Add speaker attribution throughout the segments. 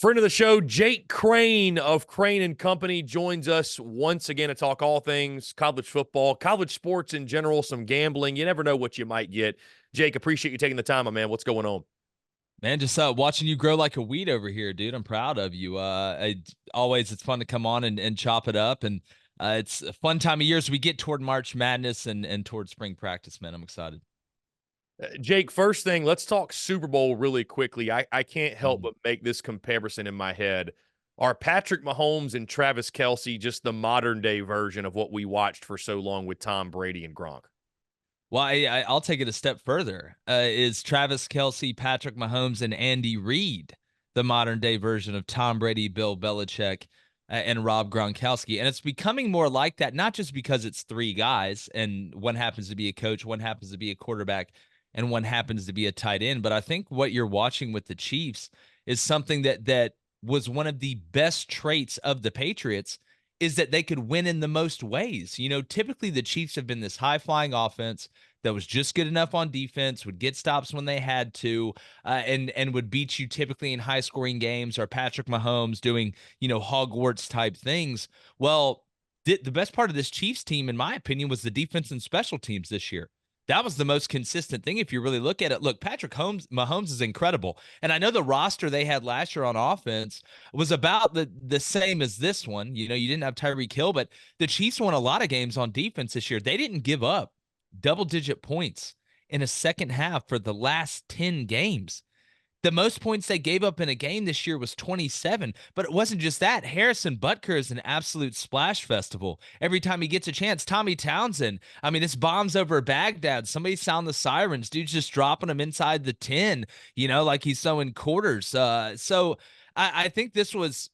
Speaker 1: Friend of the show, Jake Crain of Crain Company joins us once again to talk all things college football, college sports in general, some gambling. You never know what you might get. Jake, appreciate you taking the time, my man. What's going on?
Speaker 2: Man, just watching you grow like a weed over here, dude. I'm proud of you. It's fun to come on and chop it up, and it's a fun time of year as we get toward March Madness and toward spring practice. Man, I'm excited.
Speaker 1: Jake, first thing, let's talk Super Bowl really quickly. I can't help
Speaker 2: Mhm.
Speaker 1: but make this comparison in my head. Are Patrick Mahomes and Travis Kelce just the modern day version of what we watched for so long with Tom Brady and Gronk?
Speaker 2: Well, I'll take it a step further. Is Travis Kelce, Patrick Mahomes, and Andy Reid the modern day version of Tom Brady, Bill Belichick, and Rob Gronkowski? And it's becoming more like that, not just because it's three guys and one happens to be a coach, one happens to be a quarterback, and one happens to be a tight end. But I think what you're watching with the Chiefs is something that was one of the best traits of the Patriots is that they could win in the most ways. You know, typically the Chiefs have been this high flying offense that was just good enough on defense, would get stops when they had to, and would beat you typically in high scoring games, or Patrick Mahomes doing, Hogwarts type things. Well, the best part of this Chiefs team, in my opinion, was the defense and special teams this year. That was the most consistent thing if you really look at it. Look, Mahomes is incredible. And I know the roster they had last year on offense was about the same as this one. You know, you didn't have Tyreek Hill, but the Chiefs won a lot of games on defense this year. They didn't give up double-digit points in a second half for the last 10 games. The most points they gave up in a game this year was 27, but it wasn't just that. Harrison Butker is an absolute splash festival. Every time he gets a chance, Tommy Townsend, I mean, it's bombs over Baghdad. Somebody sound the sirens. Dude's just dropping them inside the 10, like he's throwing quarters. I think this was,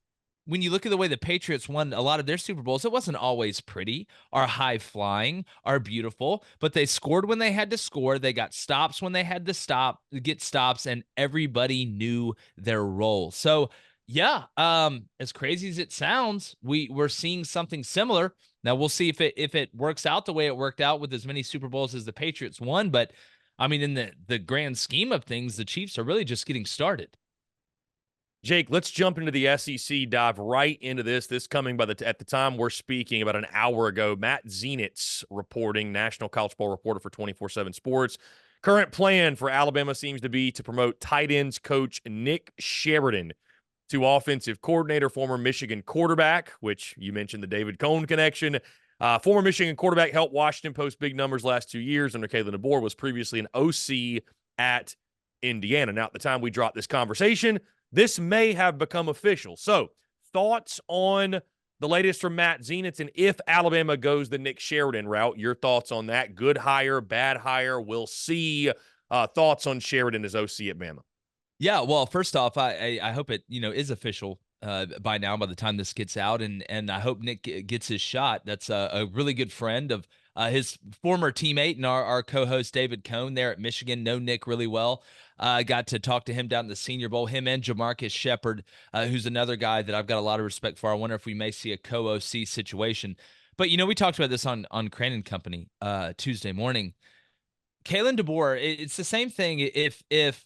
Speaker 2: when you look at the way the Patriots won a lot of their Super Bowls, it wasn't always pretty or high flying or beautiful, but they scored when they had to score. They got stops when they had to get stops, and everybody knew their role. So, yeah, as crazy as it sounds, we're seeing something similar. Now we'll see if it works out the way it worked out with as many Super Bowls as the Patriots won. But I mean, in the grand scheme of things, the Chiefs are really just getting started.
Speaker 1: Jake, let's jump into the SEC, dive right into this. This coming at the time we're speaking about an hour ago. Matt Zenitz reporting, national college ball reporter for 24/7 Sports. Current plan for Alabama seems to be to promote tight ends coach Nick Sheridan to offensive coordinator, former Michigan quarterback, which you mentioned the David Cohn connection. Former Michigan quarterback helped Washington post big numbers last 2 years under Kalen DeBoer, was previously an OC at Indiana. Now, at the time we dropped this conversation, this may have become official. So, thoughts on the latest from Matt Zenitz, and if Alabama goes the Nick Sheridan route, your thoughts on that? Good hire, bad hire? We'll see. Thoughts on Sheridan as OC at Bama?
Speaker 2: Yeah, well, first off, I hope it is official by now by the time this gets out, and I hope Nick gets his shot. That's a really good friend of his former teammate and our co-host David Cohn there at Michigan. Know Nick really well. Got to talk to him down in the Senior Bowl. Him and Jamarcus Shepard, who's another guy that I've got a lot of respect for. I wonder if we may see a co-OC situation. But we talked about this on Crain Company Tuesday morning. Kalen DeBoer, it's the same thing. If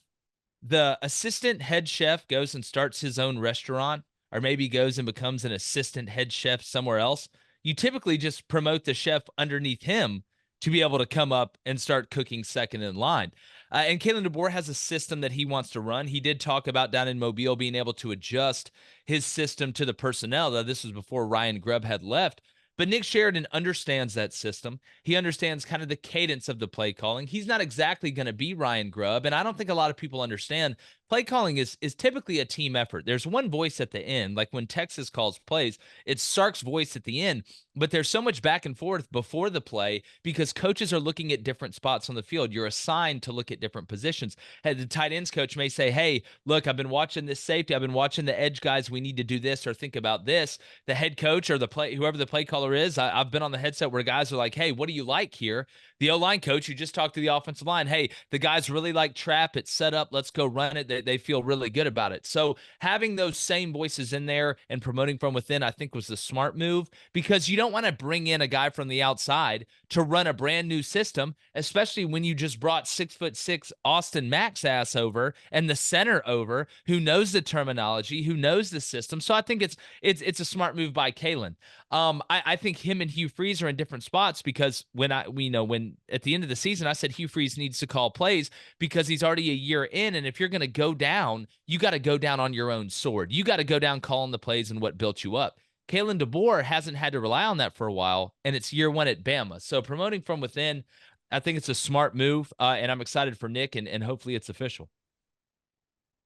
Speaker 2: the assistant head chef goes and starts his own restaurant, or maybe goes and becomes an assistant head chef somewhere else, you typically just promote the chef underneath him to be able to come up and start cooking second in line. And Kalen DeBoer has a system that he wants to run. He did talk about down in Mobile being able to adjust his system to the personnel. Though this was before Ryan Grubb had left. But Nick Sheridan understands that system. He understands kind of the cadence of the play calling. He's not exactly going to be Ryan Grubb, and I don't think a lot of people understand play calling is typically a team effort. There's one voice at the end, like when Texas calls plays, it's Sark's voice at the end, but there's so much back and forth before the play because coaches are looking at different spots on the field. You're assigned to look at different positions. The tight ends coach may say, hey, look, I've been watching this safety. I've been watching the edge guys. We need to do this or think about this. The head coach or whoever the play caller is, I've been on the headset where guys are like, hey, what do you like here? The O-line coach who just talked to the offensive line, hey, the guys really like trap. It's set up. Let's go run it. They feel really good about it. So having those same voices in there and promoting from within, I think was the smart move, because you don't want to bring in a guy from the outside to run a brand new system, especially when you just brought 6'6" Austin Mack's ass over and the center over who knows the terminology, who knows the system. So I think it's a smart move by Kalen. I think him and Hugh Freeze are in different spots, because when at the end of the season, I said Hugh Freeze needs to call plays because he's already a year in. And if you're going to go down, you got to go down on your own sword. You got to go down calling the plays and what built you up. Kalen DeBoer hasn't had to rely on that for a while, and it's year one at Bama. So promoting from within, I think it's a smart move, and I'm excited for Nick, and hopefully it's official.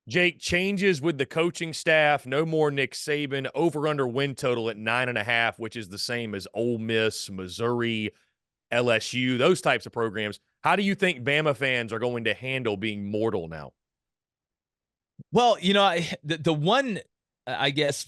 Speaker 1: Jake, changes with the coaching staff. No more Nick Saban. Over/under win total at 9.5, which is the same as Ole Miss, Missouri, LSU, those types of programs. How do you think Bama fans are going to handle being mortal now?
Speaker 2: Well, the one, I guess,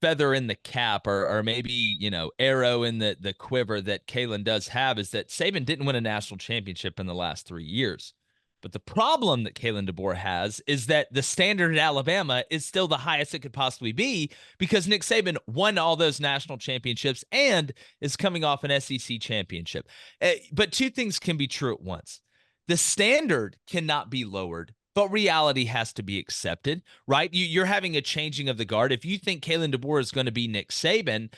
Speaker 2: feather in the cap, or maybe, arrow in the quiver that Kalen does have, is that Saban didn't win a national championship in the last 3 years. But the problem that Kalen DeBoer has is that the standard at Alabama is still the highest it could possibly be, because Nick Saban won all those national championships and is coming off an SEC championship. But two things can be true at once. The standard cannot be lowered, but reality has to be accepted, right? You're having a changing of the guard. If you think Kalen DeBoer is going to be Nick Saban,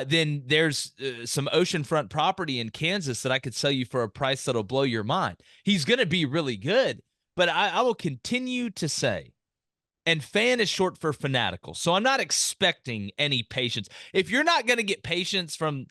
Speaker 2: then there's some oceanfront property in Kansas that I could sell you for a price that'll blow your mind. He's going to be really good, but I will continue to say, and fan is short for fanatical, so I'm not expecting any patience. If you're not going to get patience from,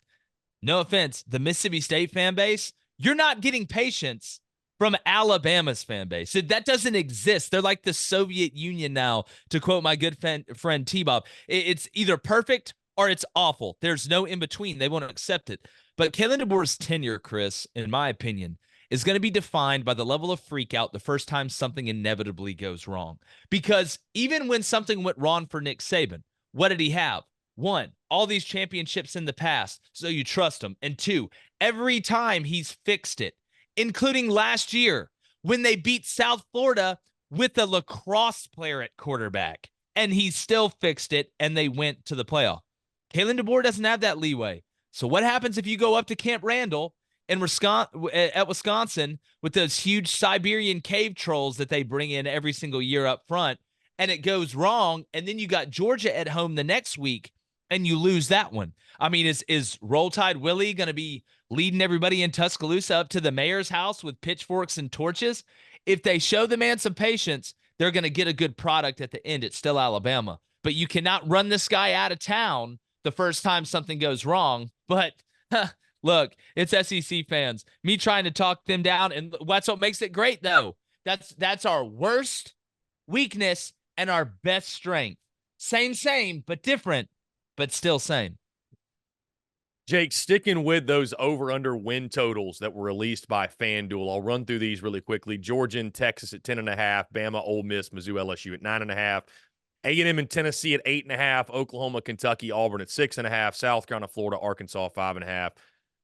Speaker 2: no offense, the Mississippi State fan base, you're not getting patience from Alabama's fan base. That doesn't exist. They're like the Soviet Union now, to quote my good friend T-Bob. It's either perfect or it's awful. There's no in between. They won't accept it. But Kalen DeBoer's tenure, Chris, in my opinion, is going to be defined by the level of freak out the first time something inevitably goes wrong. Because even when something went wrong for Nick Saban, what did he have? One, all these championships in the past, so you trust him. And two, every time he's fixed it, including last year when they beat South Florida with a lacrosse player at quarterback, and he still fixed it, and they went to the playoff. Kalen DeBoer doesn't have that leeway. So what happens if you go up to Camp Randall in Wisconsin with those huge Siberian cave trolls that they bring in every single year up front, and it goes wrong, and then you got Georgia at home the next week, and you lose that one? I mean, is Roll Tide Willie going to be leading everybody in Tuscaloosa up to the mayor's house with pitchforks and torches? If they show the man some patience, they're going to get a good product at the end. It's still Alabama. But you cannot run this guy out of town the first time something goes wrong. But look, it's SEC fans. Me trying to talk them down, and that's what makes it great, though. That's our worst weakness and our best strength. Same, but different, but still same.
Speaker 1: Jake, sticking with those over/under win totals that were released by FanDuel, I'll run through these really quickly. Georgia and Texas at 10.5, Bama, Ole Miss, Mizzou, LSU at 9.5, A&M and Tennessee at 8.5, Oklahoma, Kentucky, Auburn at 6.5, South Carolina, Florida, Arkansas 5.5,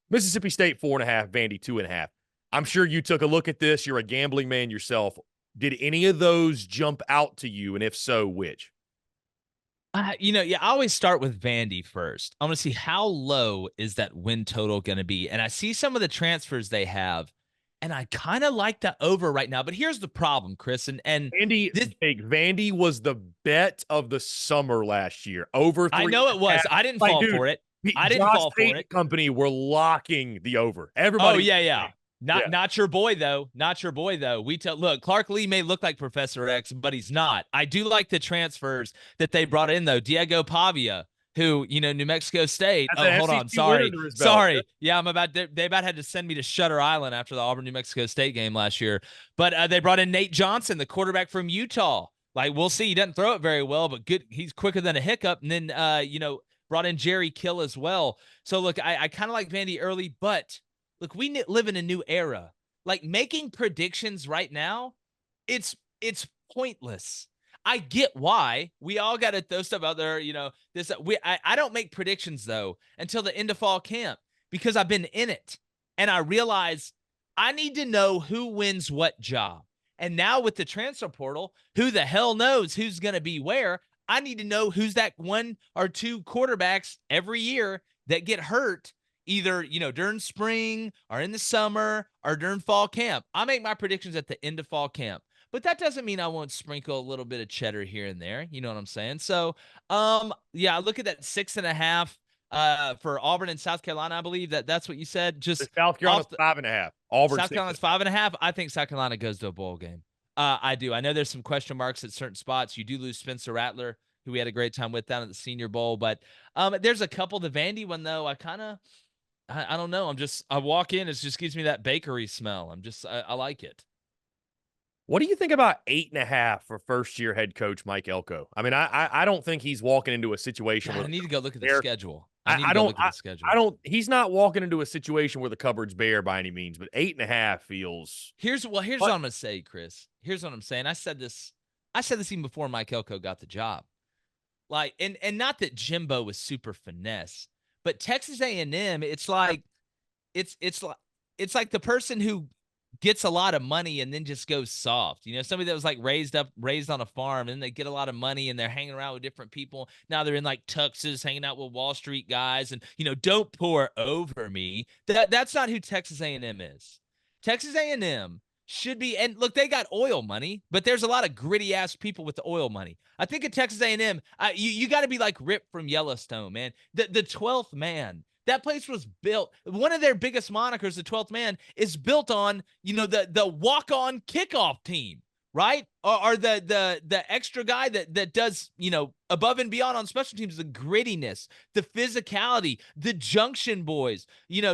Speaker 1: Mississippi State 4.5, Vandy 2.5. I'm sure you took a look at this. You're a gambling man yourself. Did any of those jump out to you, and if so, which?
Speaker 2: I always start with Vandy first. I want to see how low is that win total going to be. And I see some of the transfers they have, and I kind of like the over right now. But here's the problem, Chris. And
Speaker 1: Vandy was the bet of the summer last year. Over 3.
Speaker 2: I know it was. I didn't fall for it. I didn't fall for it.
Speaker 1: Company were locking the over. Everybody.
Speaker 2: Oh, yeah. Not your boy, though. Not your boy, though. Look, Clark Lee may look like Professor X, but he's not. I do like the transfers that they brought in, though. Diego Pavia, who, New Mexico State. Hold on. Sorry. Yeah, they about had to send me to Shutter Island after the Auburn, New Mexico State game last year. But they brought in Nate Johnson, the quarterback from Utah. Like, we'll see. He doesn't throw it very well, but good. He's quicker than a hiccup. And then, brought in Jerry Kill as well. So, look, I kind of like Vandy early, but look, we live in a new era. Like, making predictions right now, it's pointless. I get why. We all got to throw stuff out there, I don't make predictions, though, until the end of fall camp, because I've been in it. And I realized I need to know who wins what job. And now with the transfer portal, who the hell knows who's going to be where? I need to know who's that one or two quarterbacks every year that get hurt either, during spring or in the summer or during fall camp. I make my predictions at the end of fall camp. But that doesn't mean I won't sprinkle a little bit of cheddar here and there. You know what I'm saying? So, yeah, look at that 6.5 for Auburn and South Carolina. I believe that's what you said. Just
Speaker 1: South Carolina's 5.5. Auburn
Speaker 2: South Carolina's 5.5. I think South Carolina goes to a bowl game. I do. I know there's some question marks at certain spots. You do lose Spencer Rattler, who we had a great time with down at the Senior Bowl, but there's a couple. The Vandy one though, I don't know. I walk in, it just gives me that bakery smell. I like it.
Speaker 1: What do you think about 8.5 for first-year head coach Mike Elko? I mean, I don't think he's walking into a situation where
Speaker 2: I need to go look at the schedule.
Speaker 1: He's not walking into a situation where the cupboard's bare by any means, but 8.5 feels.
Speaker 2: Here's what I'm gonna say, Chris. Here's what I'm saying. I said this even before Mike Elko got the job. Like, and not that Jimbo was super finesse, but Texas A&M, it's like the person who gets a lot of money and then just goes soft. Somebody that was like raised on a farm, and they get a lot of money and they're hanging around with different people. Now they're in like tuxes, hanging out with Wall Street guys, and don't pour over me. That's not who Texas A&M is. Texas A&M should be, and look, they got oil money, but there's a lot of gritty ass people with the oil money. I think at Texas A&M, you got to be like Rip from Yellowstone, man. The 12th man. That place was built. One of their biggest monikers, the 12th man, is built on, the walk-on kickoff team, right? Or the extra guy that does, above and beyond on special teams, the grittiness, the physicality, the junction boys,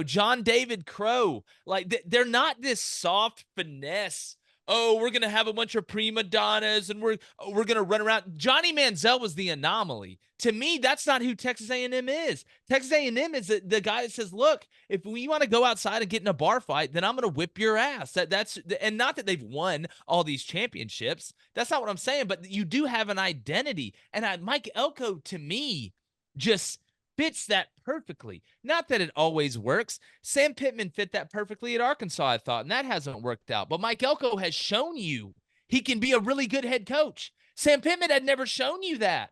Speaker 2: John David Crow. Like, they're not this soft finesse. Oh, we're going to have a bunch of prima donnas and we're going to run around. Johnny Manziel was the anomaly. To me, that's not who Texas A&M is. Texas A&M is the guy that says, look, if we want to go outside and get in a bar fight, then I'm going to whip your ass. And not that they've won all these championships. That's not what I'm saying, but you do have an identity. And Mike Elko, to me, just fits that perfectly. Not that it always works. Sam Pittman fit that perfectly at Arkansas, I thought, and that hasn't worked out. But Mike Elko has shown you he can be a really good head coach. Sam Pittman had never shown you that.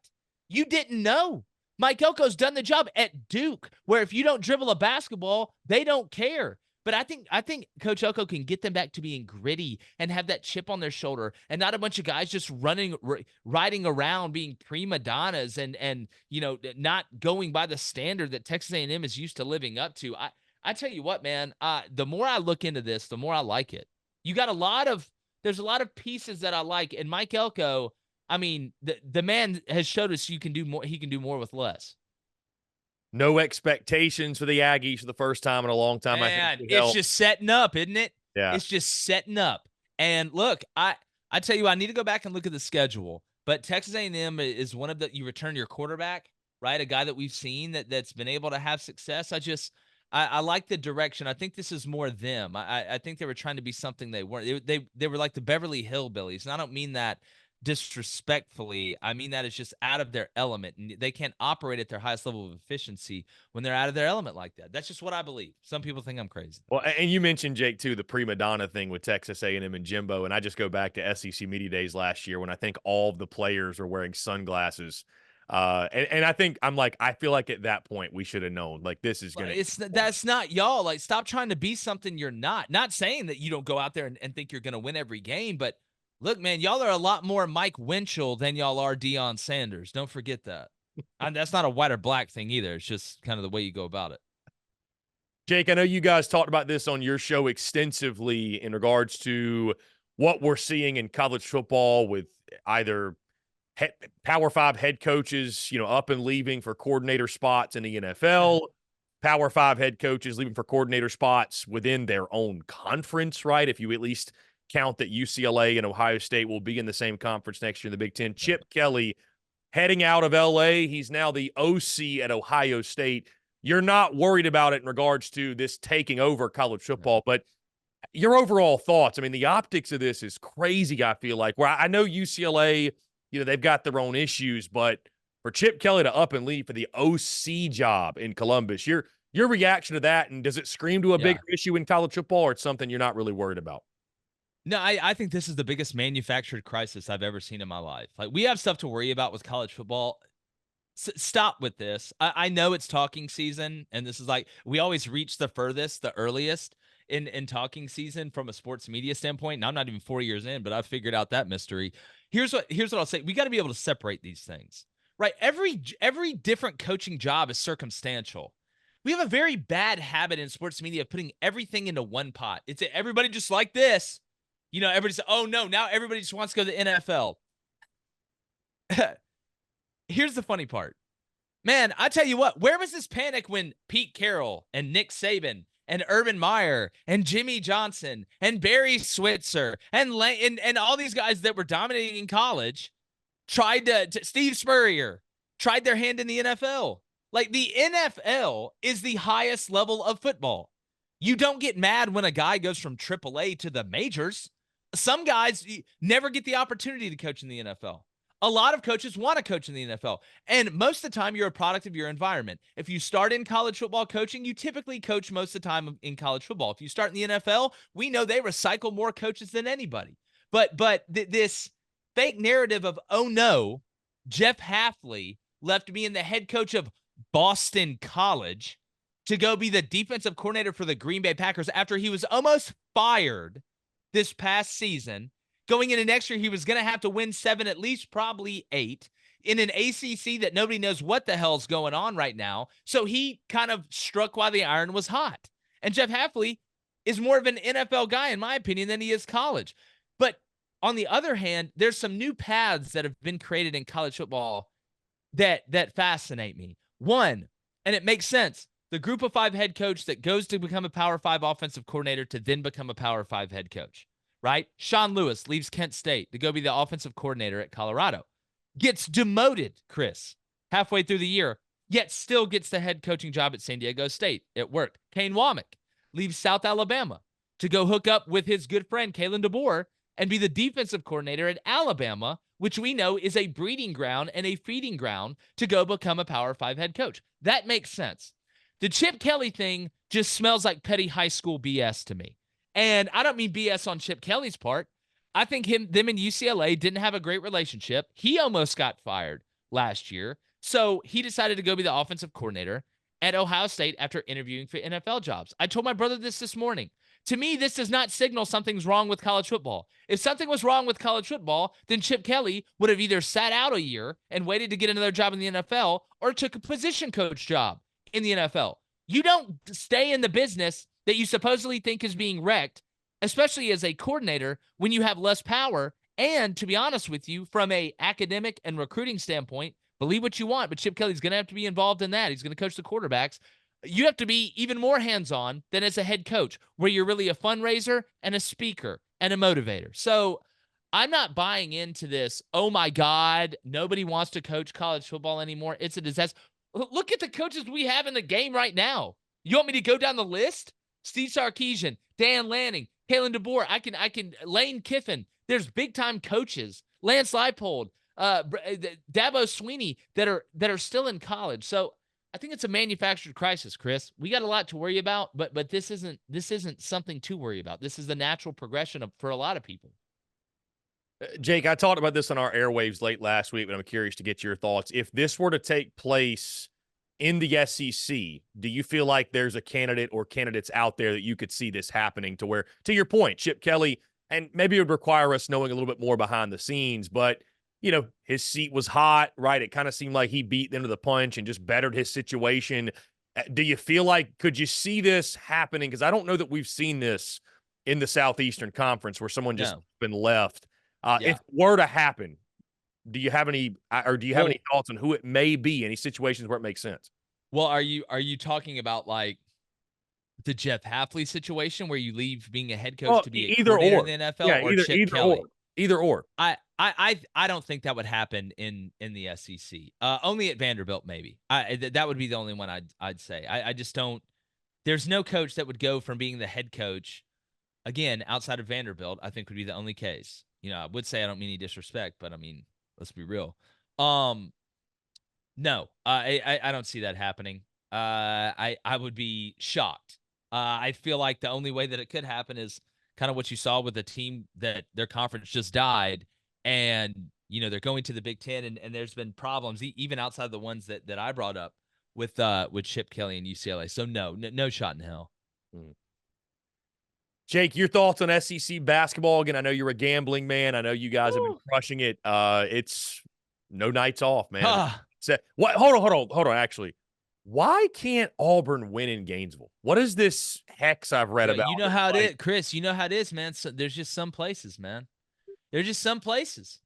Speaker 2: You didn't know. Mike Elko's done the job at Duke, where if you don't dribble a basketball, they don't care. But I think Coach Elko can get them back to being gritty and have that chip on their shoulder, and not a bunch of guys just riding around being prima donnas and not going by the standard that Texas A&M is used to living up to. I tell you what, man, the more I look into this, the more I like it. There's a lot of pieces that I like, and Mike Elko, I mean, the man has showed us you can do more. He can do more with less.
Speaker 1: No expectations for the Aggies for the first time in a long time.
Speaker 2: Man, I think it's just setting up, isn't it?
Speaker 1: Yeah.
Speaker 2: It's just setting up. And look, I tell you, I need to go back and look at the schedule. But Texas A&M is one of you return your quarterback, right? A guy that we've seen that's been able to have success. I like the direction. I think this is more them. I think they were trying to be something they weren't. They were like the Beverly Hillbillies. And I don't mean that disrespectfully. I mean that it's just out of their element, and they can't operate at their highest level of efficiency when they're out of their element like that. That's just what I believe. Some people think I'm crazy.
Speaker 1: Well, and you mentioned, Jake, too, the prima donna thing with Texas A&M and Jimbo, and I just go back to SEC Media Days last year when I think all of the players are wearing sunglasses. And I think I feel like at that point we should have known, like, this is going to.
Speaker 2: That's not y'all. Like, stop trying to be something you're not. Not saying that you don't go out there and think you're going to win every game, but look, man, y'all are a lot more Mike Winchell than y'all are Deion Sanders. Don't forget that. And that's not a white or black thing either. It's just kind of the way you go about it.
Speaker 1: Jake, I know you guys talked about this on your show extensively in regards to what we're seeing in college football with either Power 5 head coaches, up and leaving for coordinator spots in the NFL, Power 5 head coaches leaving for coordinator spots within their own conference, right? If you at least count that UCLA and Ohio State will be in the same conference next year in the Big Ten. Chip Kelly heading out of LA. He's now the OC at Ohio State. You're not worried about it in regards to this taking over college football, but your overall thoughts. I mean, the optics of this is crazy, I feel like. Where I know UCLA, they've got their own issues, but for Chip Kelly to up and leave for the OC job in Columbus, you're Your reaction to that, and does it scream to a
Speaker 2: Yeah.
Speaker 1: bigger issue in college football, or it's something you're not really worried about?
Speaker 2: No, I think this is the biggest manufactured crisis I've ever seen in my life. Like, we have stuff to worry about with college football. Stop with this. I know it's talking season, and this is like we always reach the furthest, the earliest in talking season from a sports media standpoint. And I'm not even 4 years in, but I've figured out that mystery. Here's what I'll say. We got to be able to separate these things, right? Every different coaching job is circumstantial. We have a very bad habit in sports media of putting everything into one pot. It's everybody just like this. Everybody says, oh no, now everybody just wants to go to the NFL. Here's the funny part. Man, I tell you what, where was this panic when Pete Carroll and Nick Saban and Urban Meyer and Jimmy Johnson and Barry Switzer and all these guys that were dominating in college tried to Steve Spurrier tried their hand in the NFL? Like, the NFL is the highest level of football. You don't get mad when a guy goes from AAA to the majors. Some guys never get the opportunity to coach in the NFL. A lot of coaches want to coach in the NFL. And most of the time, you're a product of your environment. If you start in college football coaching, you typically coach most of the time in college football. If you start in the NFL, we know they recycle more coaches than anybody. But this fake narrative of, oh no, Jeff Hafley left being the head coach of Boston College to go be the defensive coordinator for the Green Bay Packers after he was almost fired this past season. Going into next year, he was going to have to win 7, at least probably 8, in an ACC that nobody knows what the hell's going on right now. So he kind of struck while the iron was hot. And Jeff Hafley is more of an NFL guy, in my opinion, than he is college. But on the other hand, there's some new paths that have been created in college football that fascinate me. One, and it makes sense, the group of 5 head coach that goes to become a Power 5 offensive coordinator to then become a Power 5 head coach. Right? Sean Lewis leaves Kent State to go be the offensive coordinator at Colorado. Gets demoted, Chris, halfway through the year, yet still gets the head coaching job at San Diego State. It worked. Kane Womack leaves South Alabama to go hook up with his good friend, Kalen DeBoer, and be the defensive coordinator at Alabama, which we know is a breeding ground and a feeding ground to go become a Power 5 head coach. That makes sense. The Chip Kelly thing just smells like petty high school BS to me. And I don't mean BS on Chip Kelly's part. I think them and UCLA didn't have a great relationship. He almost got fired last year. So he decided to go be the offensive coordinator at Ohio State after interviewing for NFL jobs. I told my brother this morning. To me, this does not signal something's wrong with college football. If something was wrong with college football, then Chip Kelly would have either sat out a year and waited to get another job in the NFL or took a position coach job in the NFL. You don't stay in the business that you supposedly think is being wrecked, especially as a coordinator, when you have less power. And to be honest with you, from a academic and recruiting standpoint, believe what you want, but Chip Kelly's going to have to be involved in that. He's going to coach the quarterbacks. You have to be even more hands-on than as a head coach, where you're really a fundraiser and a speaker and a motivator. So I'm not buying into this, oh my God, nobody wants to coach college football anymore. It's a disaster. Look at the coaches we have in the game right now. You want me to go down the list? Steve Sarkisian, Dan Lanning, Kalen DeBoer, I can Lane Kiffin. There's big time coaches, Lance Leipold, Dabo Sweeney that are still in college. So I think it's a manufactured crisis, Chris. We got a lot to worry about, but this isn't something to worry about. This is the natural progression for a lot of people.
Speaker 1: Jake, I talked about this on our airwaves late last week, but I'm curious to get your thoughts. If this were to take place in the SEC, do you feel like there's a candidate or candidates out there that you could see this happening to where, to your point, Chip Kelly, and maybe it would require us knowing a little bit more behind the scenes, but, his seat was hot, right? It kind of seemed like he beat them to the punch and just bettered his situation. Do you feel like, could you see this happening? Because I don't know that we've seen this in the Southeastern Conference where someone just been left. If it were to happen, do you have any thoughts on who it may be? Any situations where it makes sense?
Speaker 2: Well, are you talking about like the Jeff Hafley situation where you leave being a head coach to be a coordinator in the NFL, or Chip Kelly?
Speaker 1: Either or.
Speaker 2: I don't think that would happen in the SEC. Only at Vanderbilt, maybe. That would be the only one I'd say. I just don't. There's no coach that would go from being the head coach again outside of Vanderbilt. I think would be the only case. I would say I don't mean any disrespect, but I mean, let's be real. No, I don't see that happening. I would be shocked. I feel like the only way that it could happen is kind of what you saw with the team that their conference just died, and they're going to the Big Ten, and there's been problems even outside the ones that I brought up with Chip Kelly and UCLA. So no shot in hell.
Speaker 1: Hmm. Jake, your thoughts on SEC basketball? Again, I know you're a gambling man. I know you guys have been crushing it. It's no nights off, man. What? Hold on. Actually, why can't Auburn win in Gainesville? What is this hex I've read about?
Speaker 2: You know how it is, Chris. You know how it is, man. So there's just some places, man. There's just some places.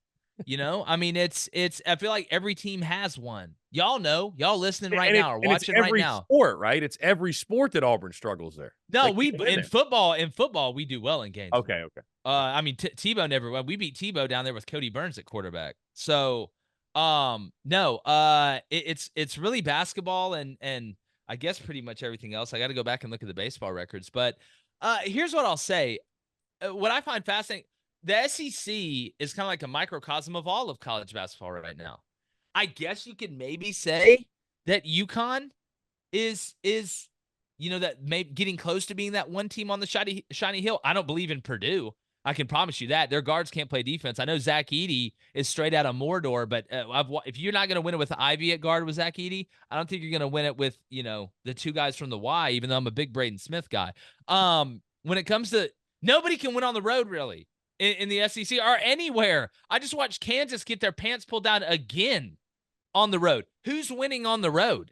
Speaker 2: I mean, it's. I feel like every team has one. Y'all know. Y'all listening right now or watching right now.
Speaker 1: Sport, right? It's every sport that Auburn struggles there.
Speaker 2: No, in football we do well in games.
Speaker 1: Okay.
Speaker 2: I mean, Tebow never won. We beat Tebow down there with Cody Burns at quarterback. So, no, it's really basketball and I guess pretty much everything else. I got to go back and look at the baseball records. But here's what I'll say. What I find fascinating, the SEC is kind of like a microcosm of all of college basketball right now. I guess you could maybe say that UConn is that maybe getting close to being that one team on the shiny hill. I don't believe in Purdue. I can promise you that. Their guards can't play defense. I know Zach Edey is straight out of Mordor, but if you're not going to win it with Ivy at guard with Zach Edey, I don't think you're going to win it with, the two guys from the Y, even though I'm a big Braden Smith guy. When it comes to nobody can win on the road, really, in the SEC or anywhere. I just watched Kansas get their pants pulled down again on the road. Who's winning on the road?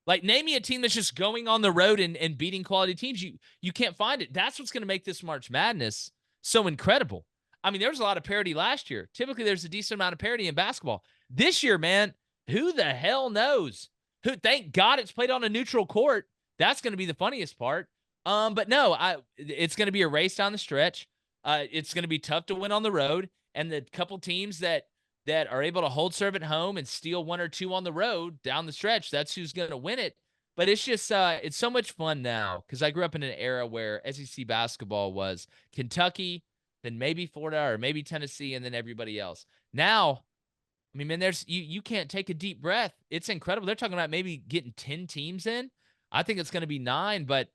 Speaker 2: Like, name me a team that's just going on the road and beating quality teams. You can't find it. That's what's going to make this March Madness so incredible. I mean, there was a lot of parity last year. Typically, there's a decent amount of parity in basketball. This year, man, who the hell knows? Thank God it's played on a neutral court. That's going to be the funniest part. But no, it's going to be a race down the stretch. It's going to be tough to win on the road. And the couple teams that are able to hold serve at home and steal one or two on the road down the stretch, that's who's going to win it. But it's just it's so much fun now because I grew up in an era where SEC basketball was Kentucky, then maybe Florida or maybe Tennessee, and then everybody else. Now, I mean, man, there's you can't take a deep breath. It's incredible. They're talking about maybe getting 10 teams in. I think it's going to be 9, but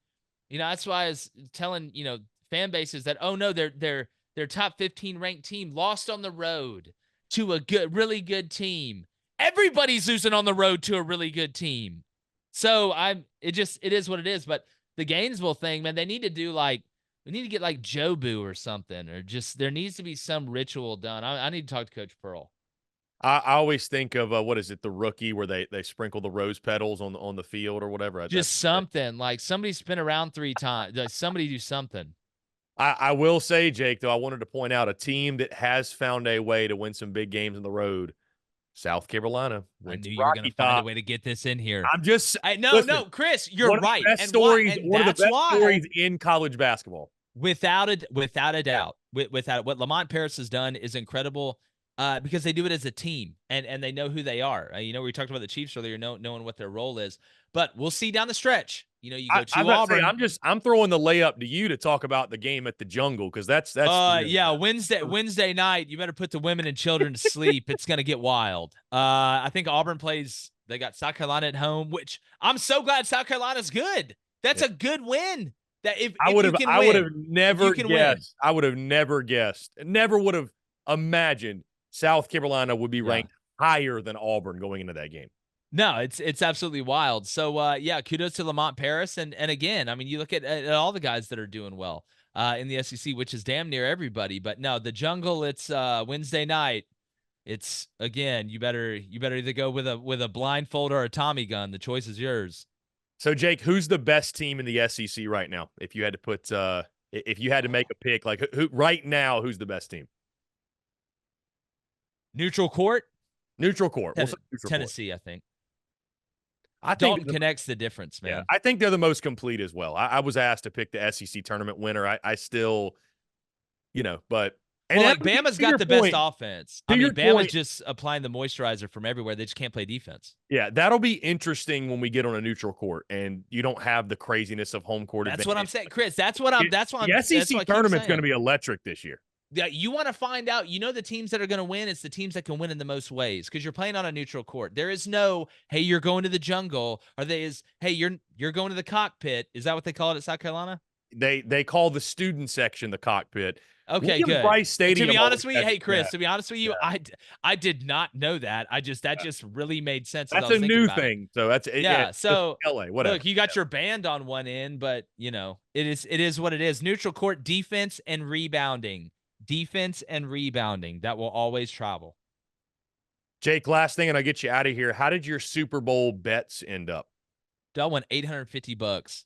Speaker 2: that's why I was telling fan bases that their top 15 ranked team lost on the road to a really good team. Everybody's losing on the road to a really good team. So it is what it is. But the Gainesville thing, man, we need to get like Jobu or something, or just there needs to be some ritual done. I need to talk to Coach Pearl.
Speaker 1: I always think of what is it, the rookie where they sprinkle the rose petals on the field or whatever.
Speaker 2: Just something like somebody spin around 3 times. Like somebody do something.
Speaker 1: I will say, Jake, though, I wanted to point out a team that has found a way to win some big games on the road. South Carolina.
Speaker 2: I knew you were going to find a way to get this in here.
Speaker 1: No,
Speaker 2: Chris, you're right.
Speaker 1: One of the best stories in college basketball.
Speaker 2: Without a doubt. Without what Lamont Paris has done is incredible because they do it as a team and they know who they are. We talked about the Chiefs earlier, knowing what their role is. But we'll see down the stretch. You go to Auburn.
Speaker 1: I'm throwing the layup to you to talk about the game at the Jungle because that's
Speaker 2: Wednesday night. You better put the women and children to sleep. It's gonna get wild. I think Auburn plays. They got South Carolina at home, which I'm so glad South Carolina's good. That's a good win. That I would have never guessed.
Speaker 1: I would have never guessed. Never would have imagined South Carolina would be ranked higher than Auburn going into that game.
Speaker 2: No, it's absolutely wild. So, kudos to Lamont Paris. And again, I mean, you look at all the guys that are doing well in the SEC, which is damn near everybody. But no, the Jungle, it's Wednesday night. It's, again, you better either go with a blindfold or a Tommy gun. The choice is yours.
Speaker 1: So, Jake, who's the best team in the SEC right now? If you had to put if you had to make a pick, like who right now, who's the best team?
Speaker 2: Neutral court?
Speaker 1: Neutral court.
Speaker 2: Tennessee, I think.
Speaker 1: I think
Speaker 2: Dalton connects the difference, man.
Speaker 1: Yeah, I think they're the most complete as well. I was asked to pick the SEC tournament winner. I still, but
Speaker 2: Bama's got the best offense. I mean, Bama's just applying the moisturizer from everywhere. They just can't play defense.
Speaker 1: Yeah, that'll be interesting when we get on a neutral court and you don't have the craziness of home court.
Speaker 2: That's what I'm saying, Chris. The SEC
Speaker 1: tournament's going to be electric this year.
Speaker 2: you want to find out, the teams that are going to win, it's the teams that can win in the most ways because you're playing on a neutral court. There is no, hey, you're going to the jungle, or hey, you're going to the cockpit. Is that what they call it at South Carolina?
Speaker 1: They call the student section the cockpit.
Speaker 2: Okay,
Speaker 1: Williams
Speaker 2: good.
Speaker 1: Brice
Speaker 2: To
Speaker 1: Stadium
Speaker 2: be honest with you, hey
Speaker 1: yeah,
Speaker 2: Chris, to be honest with you,
Speaker 1: yeah.
Speaker 2: I did not know that. That just really made sense as I
Speaker 1: That's
Speaker 2: was
Speaker 1: a
Speaker 2: thinking
Speaker 1: new
Speaker 2: about it.
Speaker 1: thing. So that's yeah.
Speaker 2: Yeah. So
Speaker 1: LA, whatever.
Speaker 2: look, you got your band on one end, but it is what it is. Neutral court defense and rebounding. Defense and rebounding. That will always travel.
Speaker 1: Jake, last thing, and I'll get you out of here. How did your Super Bowl bets end up?
Speaker 2: I won $850.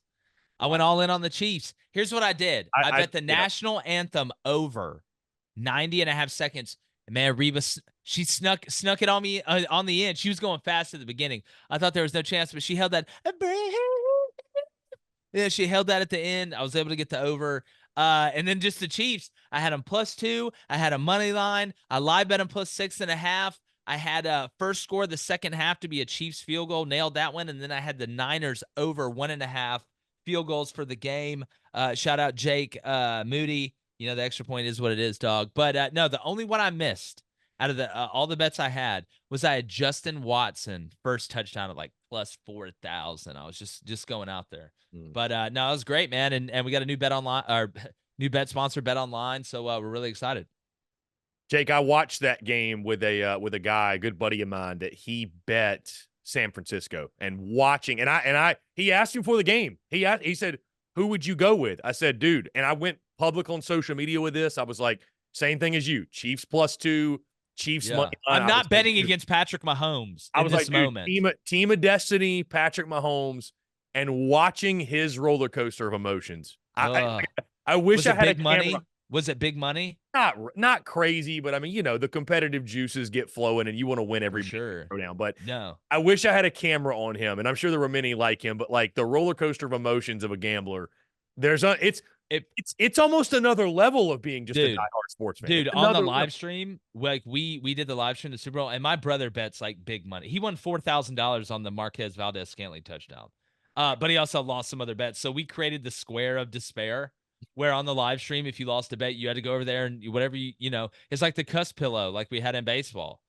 Speaker 2: I went all in on the Chiefs. Here's what I did. I bet the national anthem over 90.5 seconds. And man, Reba, she snuck it on me on the end. She was going fast at the beginning. I thought there was no chance, but she held that. Yeah, she held that at the end. I was able to get the over. And then just the Chiefs. I had them +2. I had a money line. I live bet them +6.5. I had a first score of the second half to be a Chiefs field goal. Nailed that one. And then I had the Niners over 1.5 field goals for the game. Shout out Jake Moody. The extra point is what it is, dog. But no, the only one I missed out of the all the bets I had was I had Justin Watson first touchdown at like +4,000. I was just going out there. But no, it was great, man. And we got a new bet online, our new bet sponsor, Bet Online. So we're really excited.
Speaker 1: Jake, I watched that game with a guy, a good buddy of mine, that he bet San Francisco, and watching, and he asked me before the game. He said, "Who would you go with?" I said, "Dude," and I went public on social media with this. I was like, same thing as you, Chiefs +2, Chiefs money line.
Speaker 2: I'm not betting against Patrick Mahomes.
Speaker 1: I was
Speaker 2: in this
Speaker 1: like,
Speaker 2: moment.
Speaker 1: Team of Destiny, Patrick Mahomes, and watching his roller coaster of emotions. I wish I had
Speaker 2: big money. Was it big money?
Speaker 1: Not crazy, but I mean, the competitive juices get flowing, and you want to win every
Speaker 2: sure
Speaker 1: down. But
Speaker 2: no,
Speaker 1: I wish I had a camera on him, and I'm sure there were many like him. But like the roller coaster of emotions of a gambler, it's almost another level of being just a diehard sports fan.
Speaker 2: Dude, on the live stream, like we did the live stream to Super Bowl, and my brother bets like big money. He won $4,000 on the Marquez Valdez-Scantling touchdown. But he also lost some other bets. So we created the square of despair, where on the live stream, if you lost a bet, you had to go over there and whatever it's like the cuss pillow, like we had in baseball.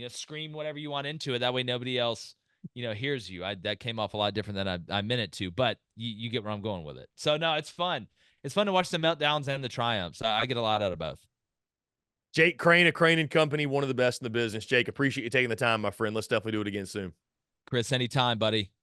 Speaker 2: Scream whatever you want into it. That way nobody else, hears you. That came off a lot different than I meant it to, but you get where I'm going with it. So no, it's fun. It's fun to watch the meltdowns and the triumphs. I get a lot out of both.
Speaker 1: Jake Crain of Crain Company, one of the best in the business. Jake, appreciate you taking the time, my friend. Let's definitely do it again soon.
Speaker 2: Chris, anytime, buddy.